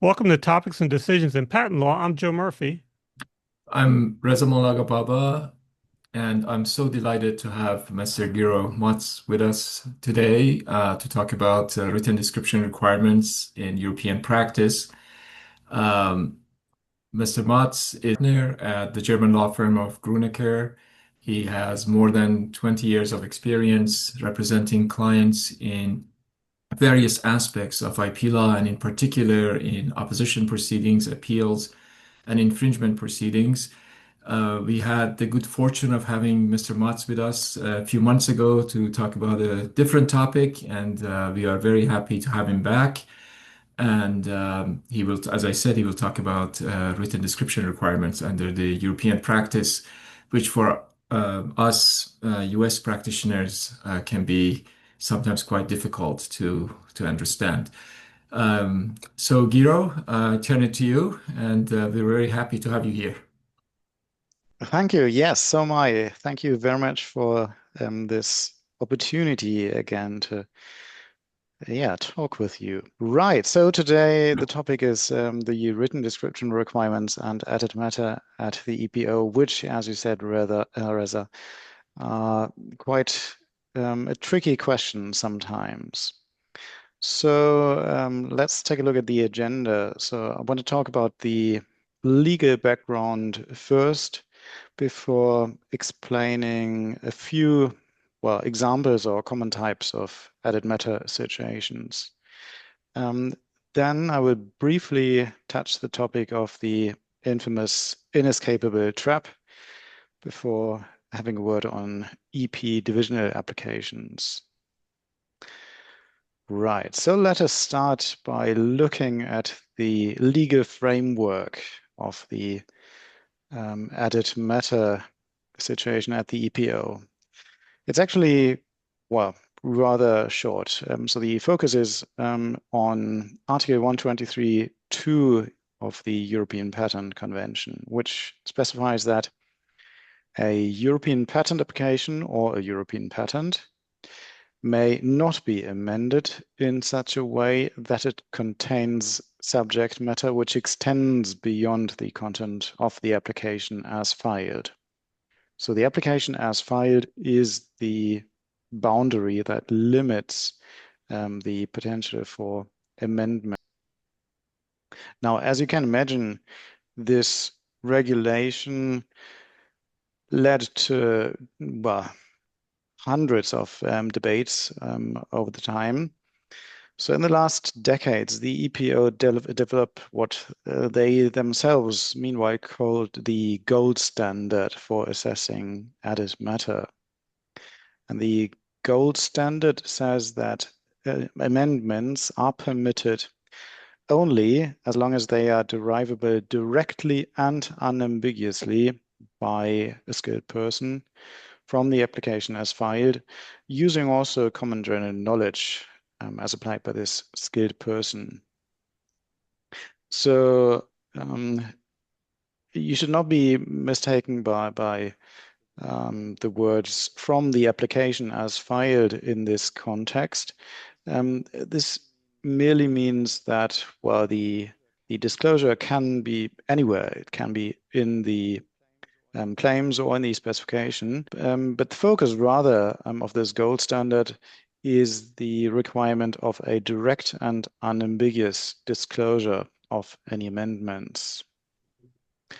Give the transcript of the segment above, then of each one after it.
Welcome to Topics and Decisions in Patent Law. I'm Joe Murphy. I'm Reza Mollaaghababa, and I'm so delighted to have Mr. Gero Maatz with us today to talk about written description requirements in European practice. Um, Mr. Maatz is a partner at the German law firm of Grünecker. He has more than 20 years of experience representing clients in various aspects of IP law, and in particular in opposition proceedings, appeals, and infringement proceedings. We had the good fortune of having Mr. Maatz with us a few months ago to talk about a different topic, and we are very happy to have him back. And he will, as I said, he will talk about written description requirements under the European practice, which for us US practitioners can be sometimes quite difficult to understand. So, Giro, I turn it to you, and we're very happy to have you here. Thank you. Yes, so am I. Thank you very much for this opportunity again to talk with you. Right. So today the topic is the written description requirements and added matter at the EPO, which, as you said, Reza, are quite a tricky question sometimes. So let's take a look at the agenda. So I want to talk about the legal background first before explaining a few, examples or common types of added matter situations. Then I will briefly touch the topic of the infamous inescapable trap before having a word on EP divisional applications. Right, so let us start by looking at the legal framework of the added matter situation at the EPO. It's actually, rather short. So the focus is on Article 123.2 of the European Patent Convention, which specifies that a European patent application or a European patent may not be amended in such a way that it contains subject matter which extends beyond the content of the application as filed. So the application as filed is the boundary that limits the potential for amendment. Now, as you can imagine, this regulation led to, hundreds of debates over the time. So in the last decades, the EPO developed what they themselves meanwhile called the gold standard for assessing added matter. And the gold standard says that amendments are permitted only as long as they are derivable directly and unambiguously by a skilled person from the application as filed, using also common general knowledge as applied by this skilled person. So you should not be mistaken by the words from the application as filed in this context. This merely means that, the disclosure can be anywhere. It can be in the claims or in the specification. But the focus rather of this gold standard is the requirement of a direct and unambiguous disclosure of any amendments.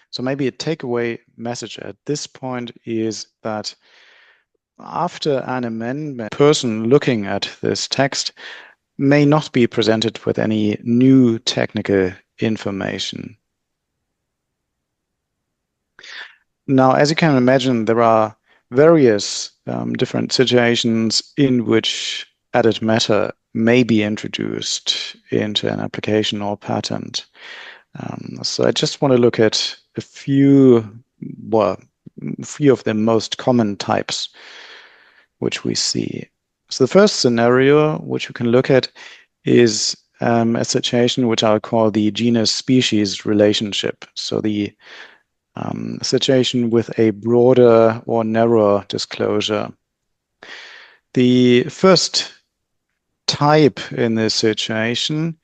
So maybe a takeaway message at this point is that after an amendment, the person looking at this text may not be presented with any new technical information. Now, as you can imagine, there are various different situations in which added matter may be introduced into an application or patent. So I just want to look at a few of the most common types which we see. So the first scenario which you can look at is a situation which I'll call the genus-species relationship. So the situation with a broader or narrower disclosure. The first type in this situation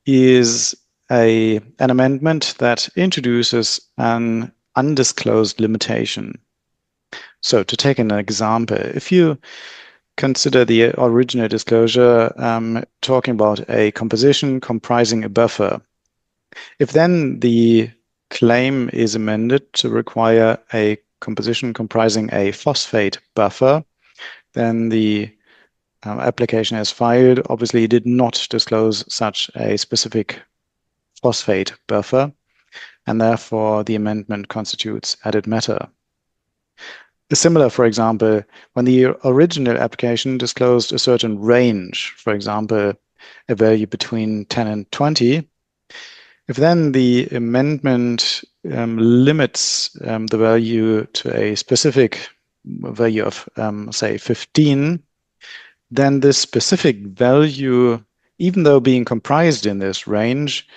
is an amendment that introduces an undisclosed limitation. So to take an example, if you consider the original disclosure talking about a composition comprising a buffer, if then the claim is amended to require a composition comprising a phosphate buffer, then the application as filed obviously did not disclose such a specific phosphate buffer, and therefore the amendment constitutes added matter. Similar, for example, when the original application disclosed a certain range, for example, a value between 10 and 20, if then the amendment limits the value to a specific value of, say, 15, then this specific value, even though being comprised in this range,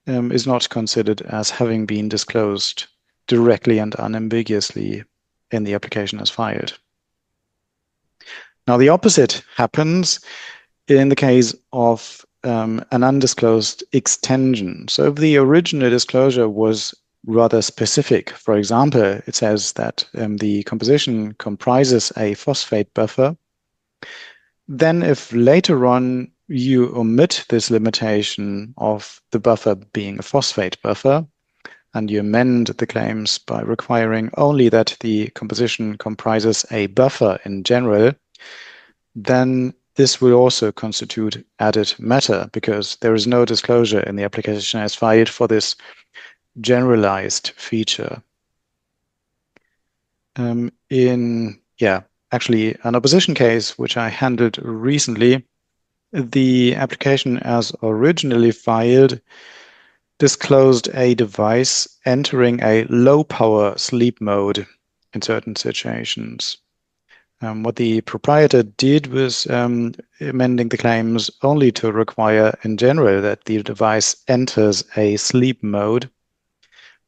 is not considered as having been disclosed directly and unambiguously in the application as filed. Now, the opposite happens in the case of an undisclosed extension. So if the original disclosure was rather specific, for example, it says that the composition comprises a phosphate buffer, then if later on you omit this limitation of the buffer being a phosphate buffer, and you amend the claims by requiring only that the composition comprises a buffer in general, then this will also constitute added matter because there is no disclosure in the application as filed for this generalized feature. Actually, an opposition case which I handled recently, the application as originally filed disclosed a device entering a low power sleep mode in certain situations. What the proprietor did was amending the claims only to require in general that the device enters a sleep mode,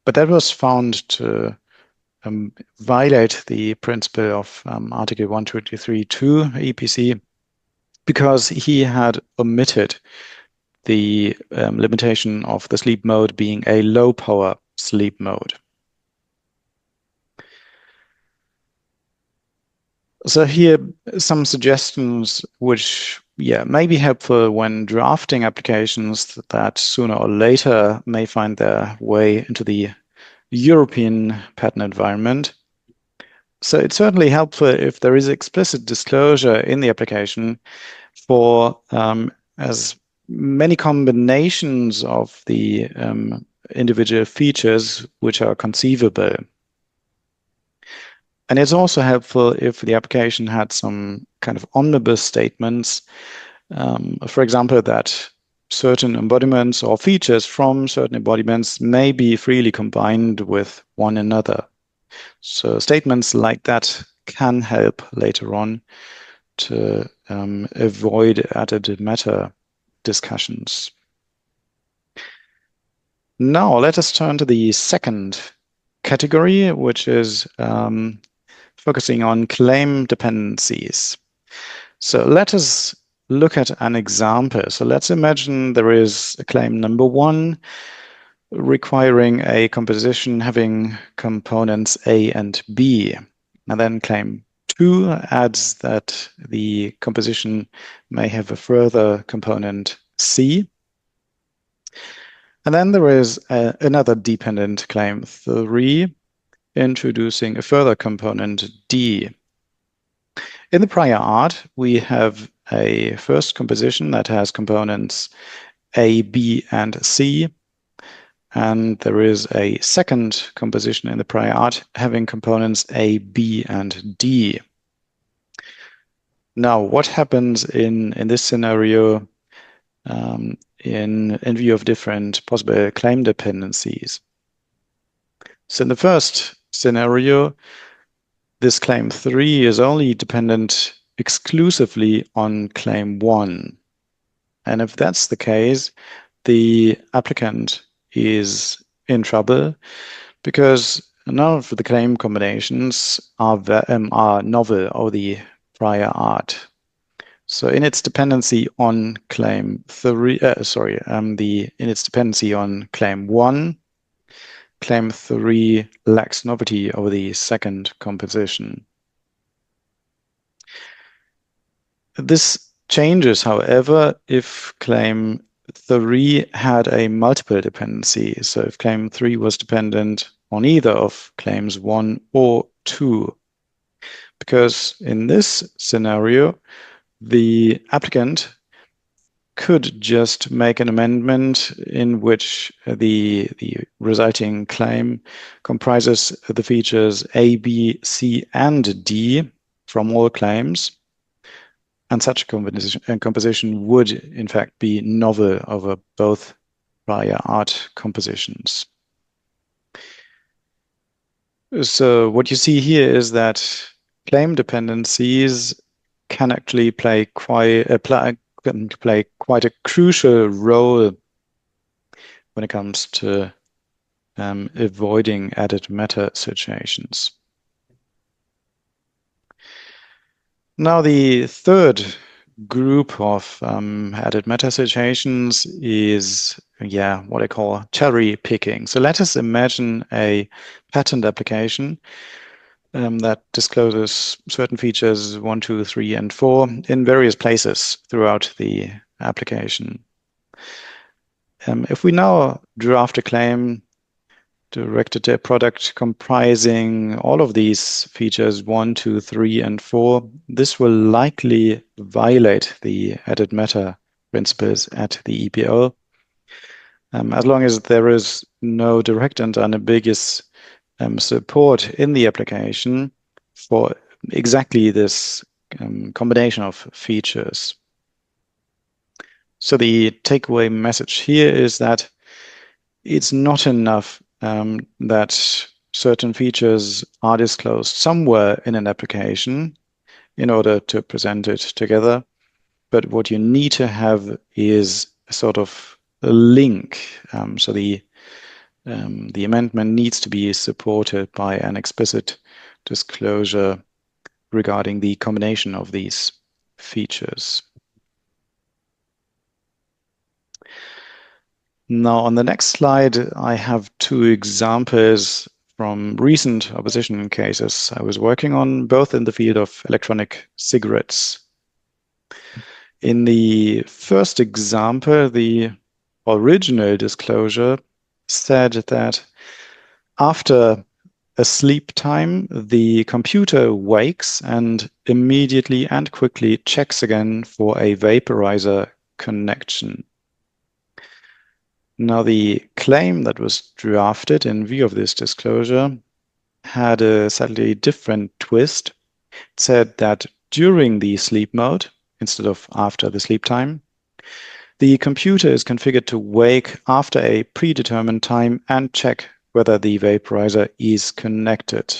but that was found to violate the principle of Article 123.2 EPC because he had omitted the limitation of the sleep mode being a low power sleep mode. So here some suggestions which may be helpful when drafting applications that sooner or later may find their way into the European patent environment. So it's certainly helpful if there is explicit disclosure in the application for as many combinations of the individual features which are conceivable. And it's also helpful if the application had some kind of omnibus statements, for example, that certain embodiments or features from certain embodiments may be freely combined with one another. So statements like that can help later on to avoid added matter discussions. Now let us turn to the second category, which is focusing on claim dependencies. So let us look at an example. So let's imagine there is a claim number 1 requiring a composition having components A and B. And then claim 2 adds that the composition may have a further component C. And then there is another dependent claim 3 introducing a further component D. In the prior art, we have a first composition that has components A, B, and C. And there is a second composition in the prior art having components A, B, and D. Now, what happens in this scenario in view of different possible claim dependencies? So in the first scenario, this claim 3 is only dependent exclusively on claim 1. And if that's the case, the applicant is in trouble because none of the claim combinations are novel or the prior art. So in its dependency on claim 3, in its dependency on claim 1, claim 3 lacks novelty over the second composition. This changes, however, if claim 3 had a multiple dependency. So if claim 3 was dependent on either of claims 1 or 2. Because in this scenario, the applicant could just make an amendment in which the resulting claim comprises the features A, B, C, and D from all claims. And such a composition would, in fact, be novel over both prior art compositions. So what you see here is that claim dependencies can actually play quite a crucial role when it comes to avoiding added meta situations. Now, the third group of added meta situations is, what I call cherry picking. So let us imagine a patent application that discloses certain features 1, 2, 3, and 4 in various places throughout the application. If we now draft a claim directed to a product comprising all of these features 1, 2, 3, and 4, this will likely violate the added meta principles at the EPO, as long as there is no direct and unambiguous support in the application for exactly this combination of features. So the takeaway message here is that it's not enough that certain features are disclosed somewhere in an application in order to present it together. But what you need to have is a sort of a link. So the amendment needs to be supported by an explicit disclosure regarding the combination of these features. Now, on the next slide, I have two examples from recent opposition cases I was working on, both in the field of electronic cigarettes. In the first example, the original disclosure said that after a sleep time, the computer wakes and immediately and quickly checks again for a vaporizer connection. Now, the claim that was drafted in view of this disclosure had a slightly different twist. It said that during the sleep mode, instead of after the sleep time, the computer is configured to wake after a predetermined time and check whether the vaporizer is connected.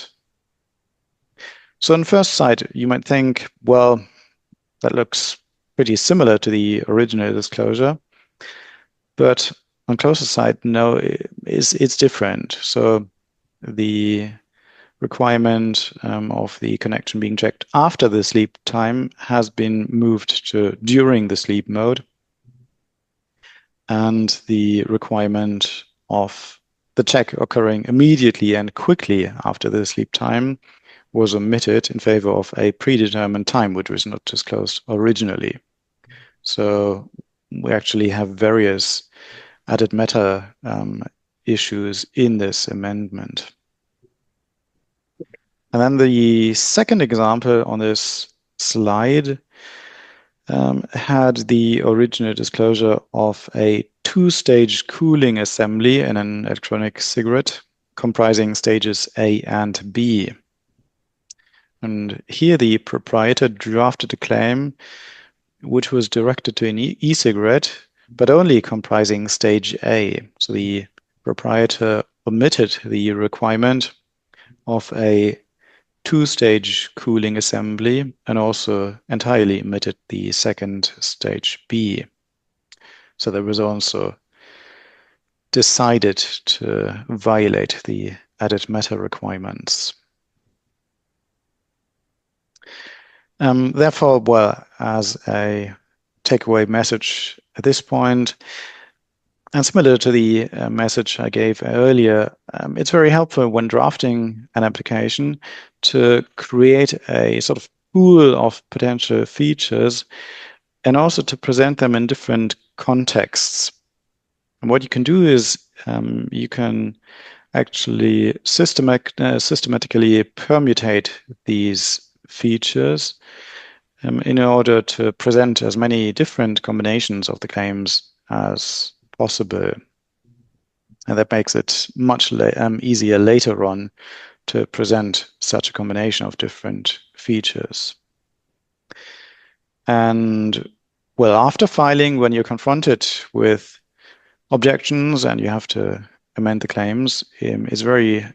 So on first sight, you might think, well, that looks pretty similar to the original disclosure, but on closer sight, no, it's different. So the requirement of the connection being checked after the sleep time has been moved to during the sleep mode. And the requirement of the check occurring immediately and quickly after the sleep time was omitted in favor of a predetermined time, which was not disclosed originally. So we actually have various added meta issues in this amendment. And then the second example on this slide had the original disclosure of a two-stage cooling assembly in an electronic cigarette comprising stages A and B. And here the proprietor drafted a claim which was directed to an e-cigarette, but only comprising stage A. So the proprietor omitted the requirement of a two-stage cooling assembly and also entirely omitted the second stage B. So there was also decided to violate the added meta requirements. Therefore, well, as a takeaway message at this point, and similar to the message I gave earlier, it's very helpful when drafting an application to create a sort of pool of potential features and also to present them in different contexts. And what you can do is you can actually systematically permutate these features in order to present as many different combinations of the claims as possible. And that makes it much easier later on to present such a combination of different features. And well, after filing, when you're confronted with objections and you have to amend the claims, it's very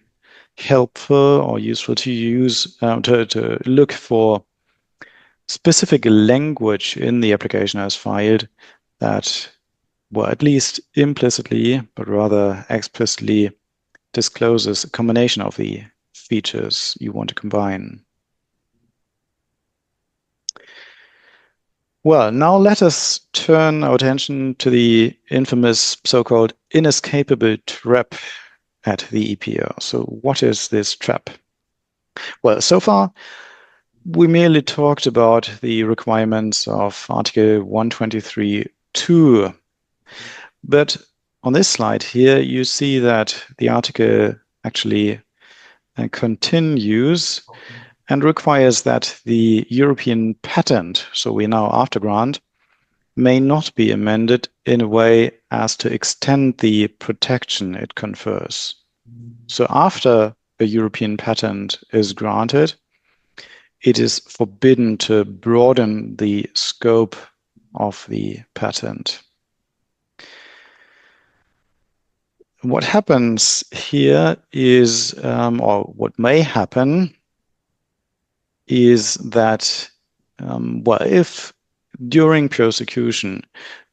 helpful or useful to use to look for specific language in the application as filed that, well, at least implicitly, but rather explicitly discloses a combination of the features you want to combine. Well, now let us turn our attention to the infamous so-called inescapable trap at the EPO. So what is this trap? Well, so far, we merely talked about the requirements of Article 123.2. But on this slide here, you see that the article actually continues and requires that the European patent, so we now after grant, may not be amended in a way as to extend the protection it confers. So after a European patent is granted, it is forbidden to broaden the scope of the patent. What happens here is, or what may happen, is that, well, if during prosecution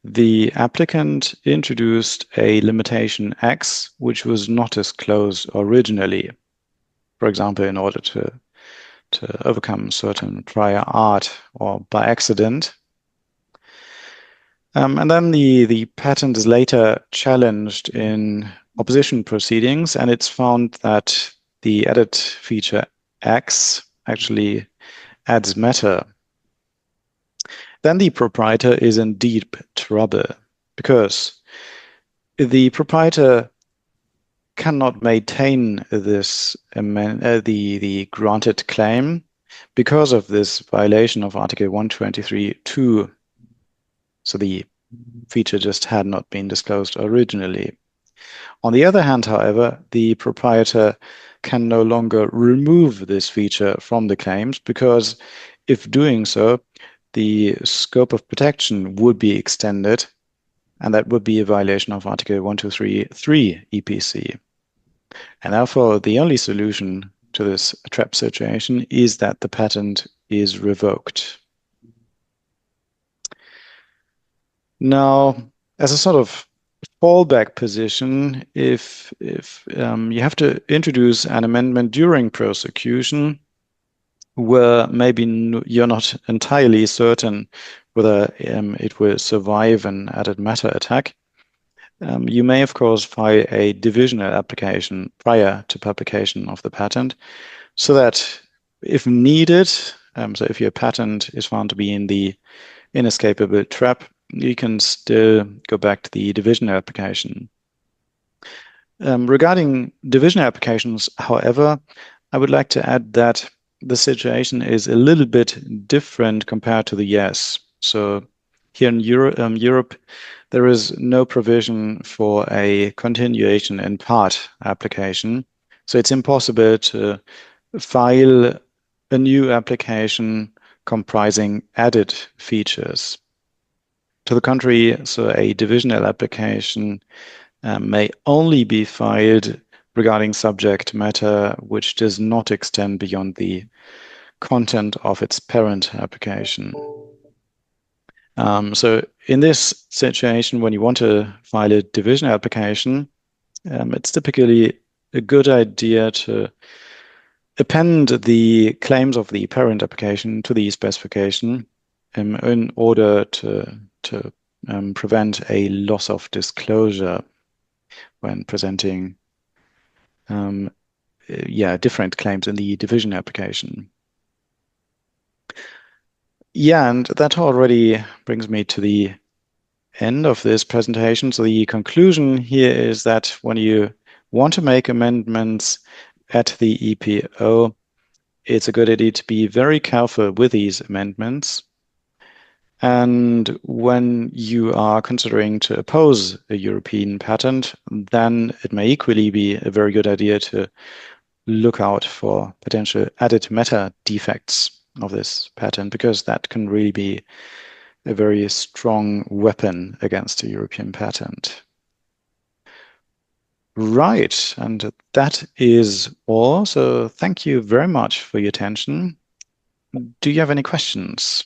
the applicant introduced a limitation X which was not disclosed originally, for example, in order to overcome certain prior art or by accident, and then the patent is later challenged in opposition proceedings, and it's found that the added feature X actually adds matter, then the proprietor is in deep trouble because the proprietor cannot maintain this the granted claim because of this violation of Article 123.2. So the feature just had not been disclosed originally. On the other hand, however, the proprietor can no longer remove this feature from the claims because if doing so, the scope of protection would be extended, and that would be a violation of Article 123.3 EPC. And therefore, the only solution to this trap situation is that the patent is revoked. Now, as a sort of fallback position, if you have to introduce an amendment during prosecution where maybe you're not entirely certain whether it will survive an added matter attack, you may, of course, file a divisional application prior to publication of the patent so that if needed, so if your patent is found to be in the inescapable trap, you can still go back to the divisional application. Regarding divisional applications, however, I would like to add that the situation is a little bit different compared to the US. So here in Europe, there is no provision for a continuation in part application. So it's impossible to file a new application comprising added features. To the contrary, so a divisional application may only be filed regarding subject matter which does not extend beyond the content of its parent application. So in this situation, when you want to file a divisional application, it's typically a good idea to append the claims of the parent application to the specification in order to prevent a loss of disclosure when presenting different claims in the division application. Yeah, and that already brings me to the end of this presentation. So the conclusion here is that when you want to make amendments at the EPO, it's a good idea to be very careful with these amendments. And when you are considering to oppose a European patent, then it may equally be a very good idea to look out for potential added matter defects of this patent, because that can really be a very strong weapon against a European patent. Right, and that is all. So thank you very much for your attention. Do you have any questions?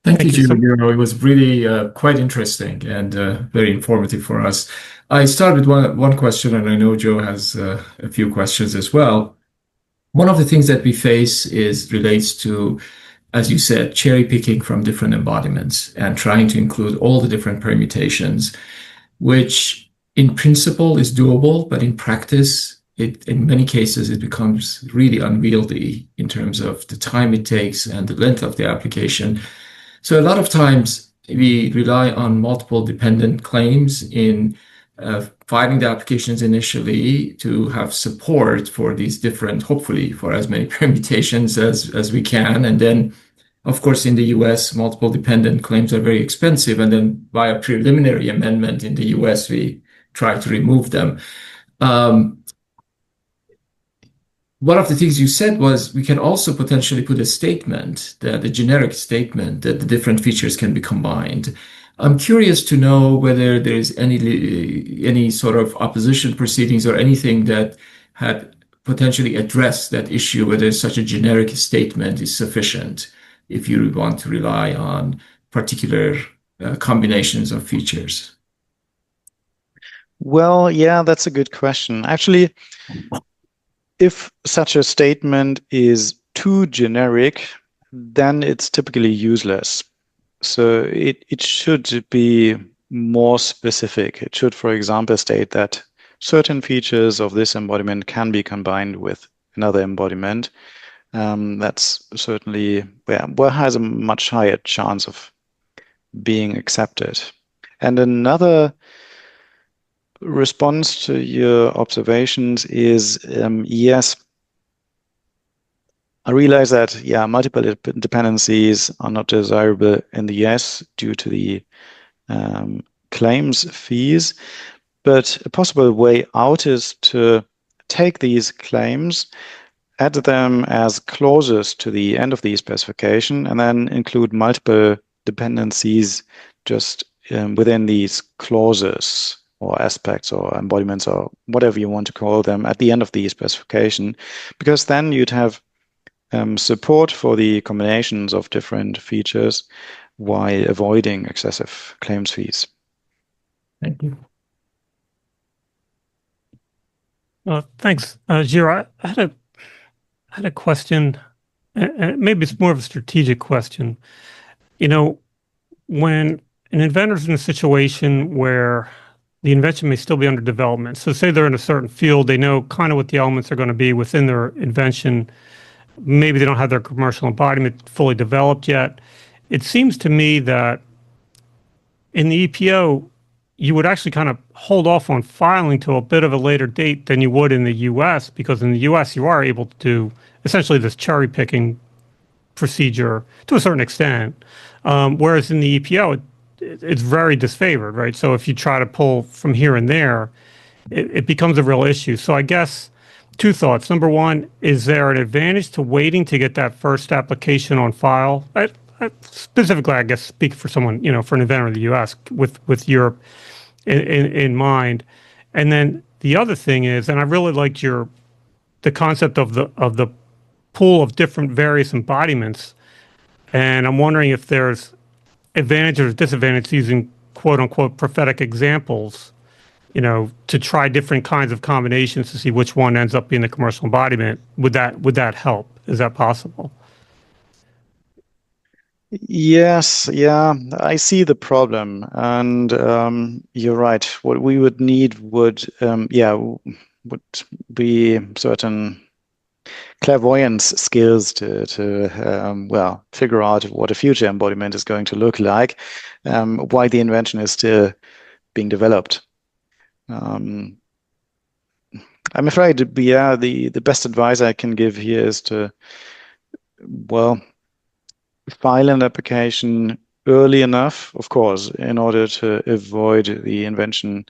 Thank you, Gero. It was really quite interesting and very informative for us. I start with one question, and I know Joe has a few questions as well. One of the things that we face relates to, as you said, cherry picking from different embodiments and trying to include all the different permutations, which in principle is doable, but in practice, in many cases, it becomes really unwieldy in terms of the time it takes and the length of the application. So a lot of times we rely on multiple dependent claims in filing the applications initially to have support for these different, hopefully for as many permutations as we can. And then, of course, in the US, multiple dependent claims are very expensive. And then by a preliminary amendment in the US, we try to remove them. One of the things you said was we can also potentially put a statement, the generic statement that the different features can be combined. I'm curious to know whether there's any sort of opposition proceedings or anything that had potentially addressed that issue, whether such a generic statement is sufficient if you want to rely on particular combinations of features. Well, yeah, that's a good question. Actually, if such a statement is too generic, then it's typically useless. So it should be more specific. It should, for example, state that certain features of this embodiment can be combined with another embodiment. That's certainly where has a much higher chance of being accepted. And another response to your observations is yes, I realize that multiple dependencies are not desirable in the US due to the claims fees, but a possible way out is to take these claims, add them as clauses to the end of the specification, and then include multiple dependencies just within these clauses or aspects or embodiments or whatever you want to call them at the end of the specification, because then you'd have support for the combinations of different features while avoiding excessive claims fees. Thank you. Thanks, Gero. I had a question, and maybe it's more of a strategic question. You know, when an inventor's in a situation where the invention may still be under development, so say they're in a certain field, they know kind of what the elements are going to be within their invention. Maybe they don't have their commercial embodiment fully developed yet. It seems to me that in the EPO, you would actually kind of hold off on filing to a bit of a later date than you would in the US, because in the US, you are able to do essentially this cherry picking procedure to a certain extent. Whereas in the EPO, it's very disfavored, right? So if you try to pull from here and there, it becomes a real issue. So I guess two thoughts. Number one, is there an advantage to waiting to get that first application on file? Specifically, I guess, speak for someone, for an inventor in the US with Europe in mind. And then the other thing is, and I really liked the concept of the pool of different various embodiments. And I'm wondering if there's advantage or disadvantage using quote unquote prophetic examples to try different kinds of combinations to see which one ends up being the commercial embodiment. Would that help? Is that possible? Yes, yeah, I see the problem, and you're right. What we would need would be certain clairvoyance skills to well, figure out what a future embodiment is going to look like, while the invention is still being developed. Um, I'm afraid, yeah, the best advice I can give here is to, well, file an application early enough, of course, in order to avoid the invention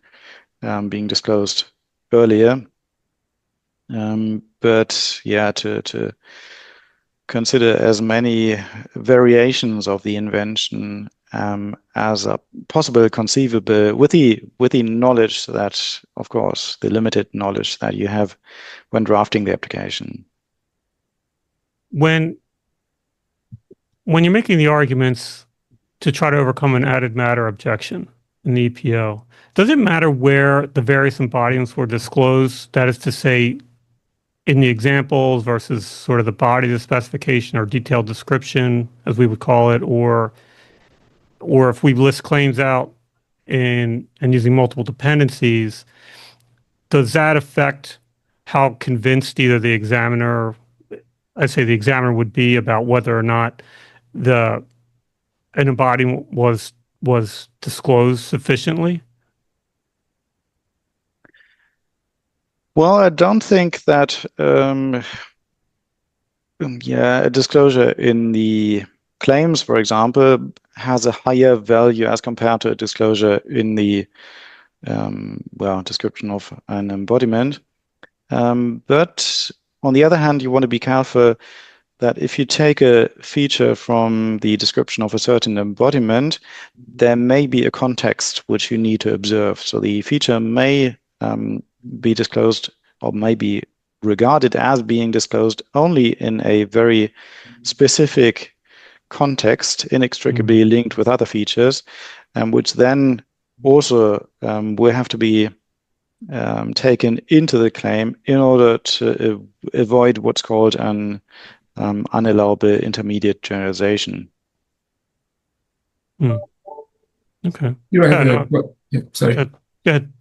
being disclosed earlier. But yeah, to consider as many variations of the invention as are possible, conceivable, with the knowledge that, of course, the limited knowledge that you have when drafting the application. When when you're making the arguments to try to overcome an added matter objection in the EPO, does it matter where the various embodiments were disclosed? That is to say, in the examples versus sort of the body of the specification or detailed description, as we would call it, or if we list claims out and using multiple dependencies, does that affect how convinced either the examiner, I'd say the examiner would be about whether or not the an embodiment was disclosed sufficiently? Well, I don't think that yeah, a disclosure in the claims, for example, has a higher value as compared to a disclosure in the well, description of an embodiment. But on the other hand, you want to be careful that if you take a feature from the description of a certain embodiment, there may be a context which you need to observe. So the feature may be disclosed or may be regarded as being disclosed only in a very specific context, inextricably linked with other features, which then also will have to be taken into the claim in order to avoid what's called an unallowable intermediate generalization. Okay. Sorry. Go ahead.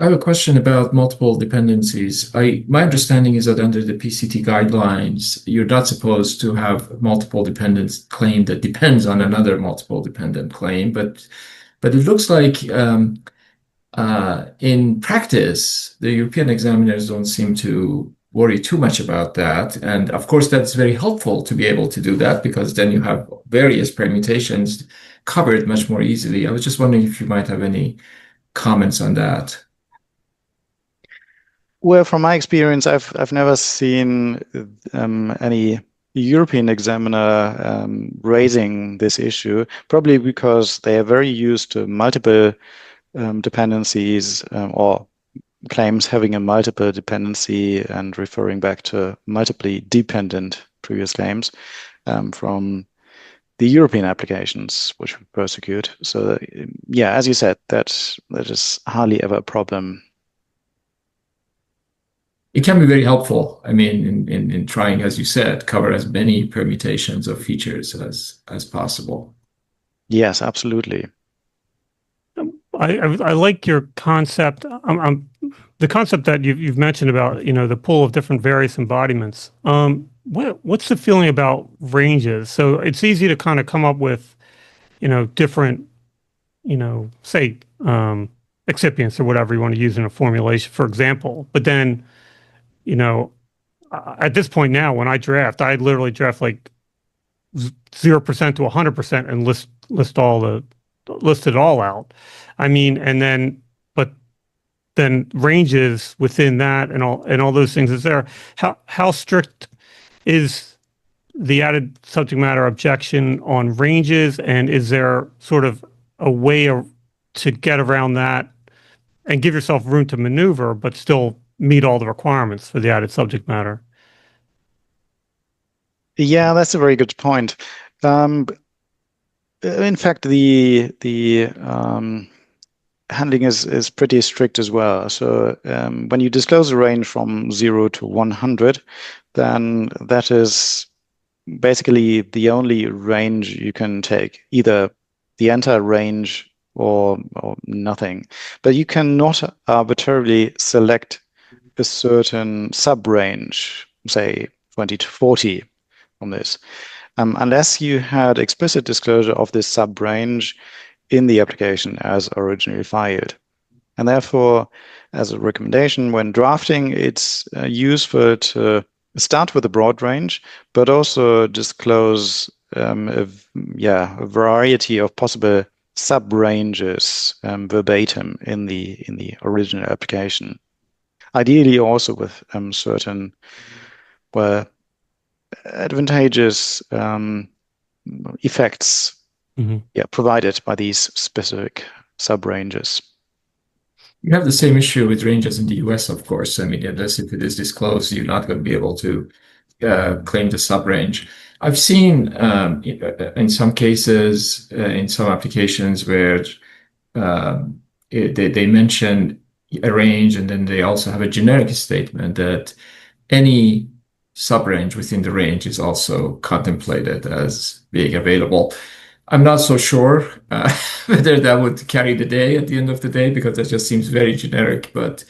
I have a question about multiple dependencies. My understanding is that under the PCT guidelines, you're not supposed to have multiple dependent claim that depends on another multiple dependent claim, but it looks like in practice, the European examiners don't seem to worry too much about that. And of course, that's very helpful to be able to do that because then you have various permutations covered much more easily. I was just wondering if you might have any comments on that. Well, from my experience, I've never seen any European examiner raising this issue, probably because they are very used to multiple dependencies or claims having a multiple dependency and referring back to multiply dependent previous claims from the European applications which we prosecute. So yeah, as you said, that is hardly ever a problem. It can be very helpful. I mean, in trying, as you said, cover as many permutations of features as possible. Yes, absolutely. I like your concept. The concept that you've mentioned about the pool of different various embodiments. What's the feeling about ranges? So it's easy to kind of come up with different say excipients or whatever you want to use in a formulation, for example. But then at this point now, when I draft, I literally draft like 0% to 100% and list it all out. I mean, but then ranges within that and all those things is there. How strict is the added subject matter objection on ranges, and is there sort of a way to get around that and give yourself room to maneuver, but still meet all the requirements for the added subject matter? Yeah, that's a very good point. In fact, the handling is pretty strict as well. So when you disclose a range from 0 to 100, then that is basically the only range you can take, either the entire range or nothing. But you cannot arbitrarily select a certain sub-range, say 20 to 40 on this, unless you had explicit disclosure of this sub-range in the application as originally filed. And therefore, as a recommendation, when drafting, it's useful to start with a broad range, but also disclose a variety of possible sub-ranges verbatim in the original application. Ideally, also with certain, well, advantageous effects provided by these specific sub-ranges. You have the same issue with ranges in the US, of course. I mean, unless if it is disclosed, you're not going to be able to claim the sub-range. I've seen in some cases, in some applications where they mention a range, and then they also have a generic statement that any sub-range within the range is also contemplated as being available. I'm not so sure whether that would carry the day at the end of the day, because that just seems very generic. But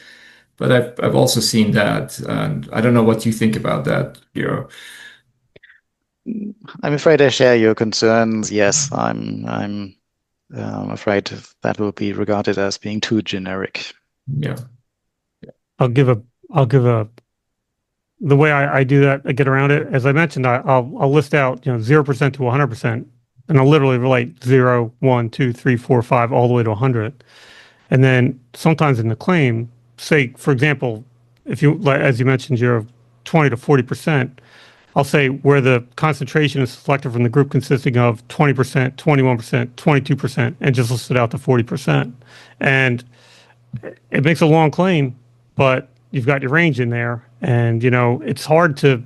I've also seen that, and I don't know what you think about that, Gero. I'm afraid I share your concerns. Yes, I'm afraid that will be regarded as being too generic. Yeah. I'll give a the way I do that, I get around it. As I mentioned, I'll list out 0% to 100%. And I'll literally relate 0, 1, 2, 3, 4, 5, all the way to 100. And then sometimes in the claim, say, for example, if you, as you mentioned, you're 20 to 40%, I'll say where the concentration is selected from the group consisting of 20%, 21%, 22%, and just list it out to 40%. And it makes a long claim, but you've got your range in there. And, it's hard to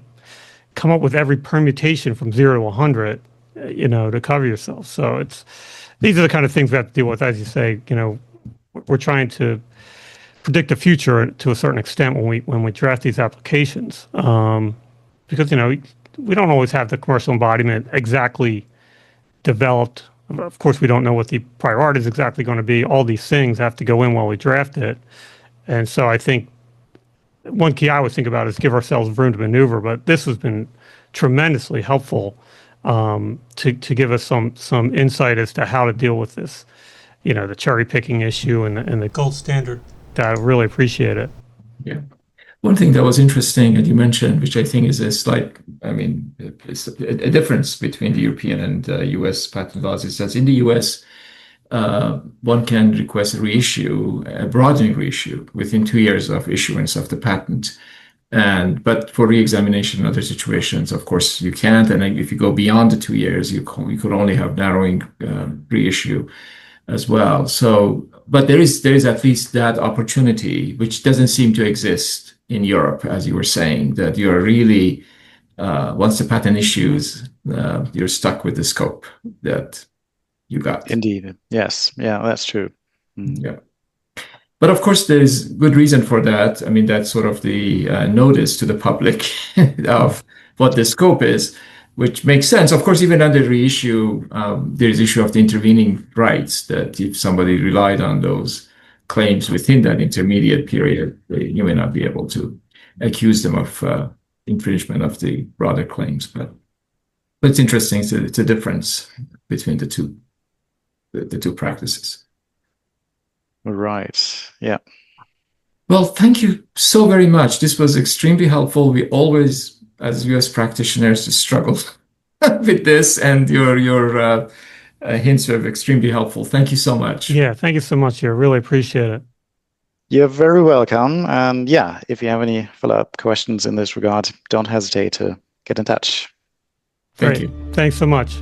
come up with every permutation from 0 to 100. To cover yourself. So these are the kind of things we have to deal with. As you say, we're trying to predict the future to a certain extent when we draft these applications, because we don't always have the commercial embodiment exactly developed. Of course, we don't know what the prior art is exactly going to be. All these things have to go in while we draft it, and so I think one key I always think about is give ourselves room to maneuver. But this has been tremendously helpful. To give us some insight as to how to deal with this, the cherry picking issue and the gold standard. I really appreciate it. Yeah. One thing that was interesting that you mentioned, which I think is it's a difference between the European and US patent laws, is that in the US, one can request a reissue, a broadening reissue within 2 years of issuance of the patent. But for re-examination in other situations, of course, you can't. And if you go beyond the 2 years, you could only have narrowing reissue as well. So, but there is at least that opportunity, which doesn't seem to exist in Europe, as you were saying, that you're really once the patent issues, you're stuck with the scope that you got. Indeed, yes, yeah, that's true. Yeah. But of course, there's good reason for that. I mean, that's sort of the notice to the public of what the scope is, which makes sense. Of course, even under reissue, there's issue of the intervening rights, that if somebody relied on those claims within that intermediate period, you may not be able to accuse them of infringement of the broader claims. But it's interesting. It's a difference between the two practices. Right. Yeah. Well, thank you so very much. This was extremely helpful. We always, as US practitioners, struggle with this, and your hints are extremely helpful. Thank you so much. Yeah, thank you so much. I really appreciate it. You're very welcome. And yeah, if you have any follow-up questions in this regard, don't hesitate to get in touch. Thank you. Thanks so much.